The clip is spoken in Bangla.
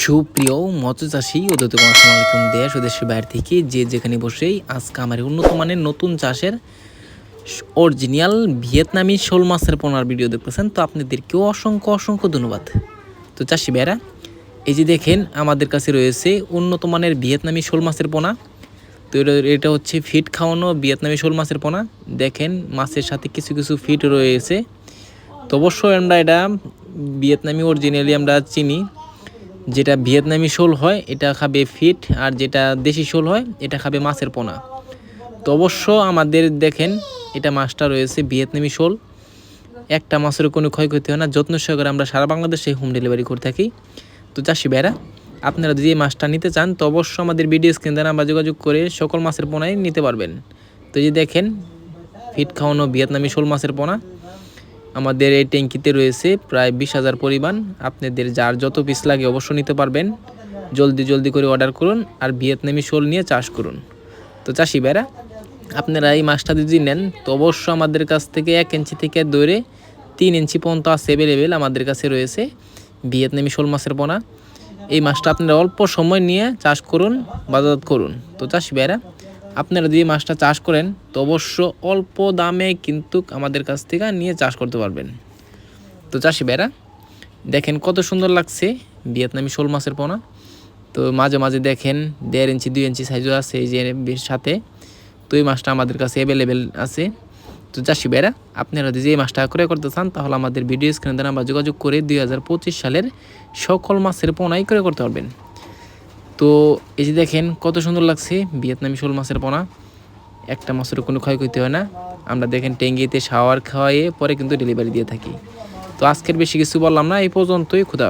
সুপ্রিয় মৎস্য চাষী ও দর্শক আসসালামু আলাইকুম। দেশ ও দেশের বাইরে থেকে যে যেখানে বসেই আজকে আমার উন্নত মানের নতুন চাষের অরিজিনাল ভিয়েতনামি শোল মাছের পোনার ভিডিও দেখতেছেন, তো আপনাদেরকেও অসংখ্য অসংখ্য ধন্যবাদ। তো চাষি ভাইরা, এই যে দেখেন আমাদের কাছে রয়েছে উন্নত মানের ভিয়েতনামি শোল মাছের পোনা। তো এটা হচ্ছে ফিট খাওয়ানো ভিয়েতনামি শোল মাছের পোনা। দেখেন মাছের সাথে কিছু কিছু ফিট রয়েছে। তো অবশ্যই আমরা এটা ভিয়েতনামি অরিজিনালি আমরা চিনি, যেটা ভিয়েতনামি শোল হয় এটা খাবে ফিট, আর যেটা দেশি শোল হয় এটা খাবে মাছের পোনা। তো অবশ্য আমাদের দেখেন এটা মাছটা রয়েছে ভিয়েতনামি শোল। একটা মাছের কোনো ক্ষয়ক্ষতি হয় না, যত্ন সহকারে আমরা সারা বাংলাদেশে হোম ডেলিভারি করে থাকি। তো চাষি ভাইরা, আপনারা যদি এই মাছটা নিতে চান তো অবশ্যই আমাদের ভিডিও স্ক্রিন দ্বারা আমরা যোগাযোগ করে সকল মাছের পোনাই নিতে পারবেন। তো এই যে দেখেন ফিট খাওয়ানো ভিয়েতনামি শোল মাছের পোনা আমাদের এই ট্যাঙ্কিতে রয়েছে প্রায় 20,000 পরিমাণ। আপনাদের যার যত পিস লাগে অবশ্যই নিতে পারবেন। জলদি করে অর্ডার করুন আর ভিয়েতনামি শোল নিয়ে চাষ করুন। তো চাষি ভাইরা, আপনারা এই মাছটা যদি নেন তো অবশ্যই আমাদের কাছ থেকে 1 ইঞ্চি থেকে ধরে 3 ইঞ্চি পর্যন্ত আছে অ্যাভেলেবেল আমাদের কাছে রয়েছে ভিয়েতনামি শোল মাছের পোনা। এই মাছটা আপনারা অল্প সময় নিয়ে চাষ করুন, বাজারজাত করুন। তো চাষি ভাইরা, আপনারা যদি মাছটা চাষ করেন তো অবশ্য অল্প দামে কিন্তু আমাদের কাছ থেকে নিয়ে চাষ করতে পারবেন। তো চাষি ভাইরা দেখেন কত সুন্দর লাগছে ভিয়েতনামি শোল মাছের পোনা। তো মাঝে মাঝে দেখেন 1.5 ইঞ্চি 2 ইঞ্চি সাইজও আছে এই যে সাথে। তো এই মাছটা আমাদের কাছে অ্যাভেলেবেল আছে। তো চাষি ভাইরা, আপনারা যদি এই মাছটা ক্রয় করতে চান তাহলে আমাদের ভিডিও স্ক্রিনে দ্বারা আমরা যোগাযোগ করে 2025 সালের সকল মাছের পোনাই ক্রয় করতে পারবেন। তো এই যে দেখেন কত সুন্দর লাগছে ভিয়েতনামি শোল মাছের পোনা। একটা মাছের কোনো ক্ষয়ক্ষতি হয় না। আমরা দেখেন ট্যাঙ্কিতে শাওয়ার খাওয়াইয়ে পরে কিন্তু ডেলিভারি দিয়ে থাকি। তো আজকের বেশি কিছু বললাম না, এই পর্যন্তই। খুদা।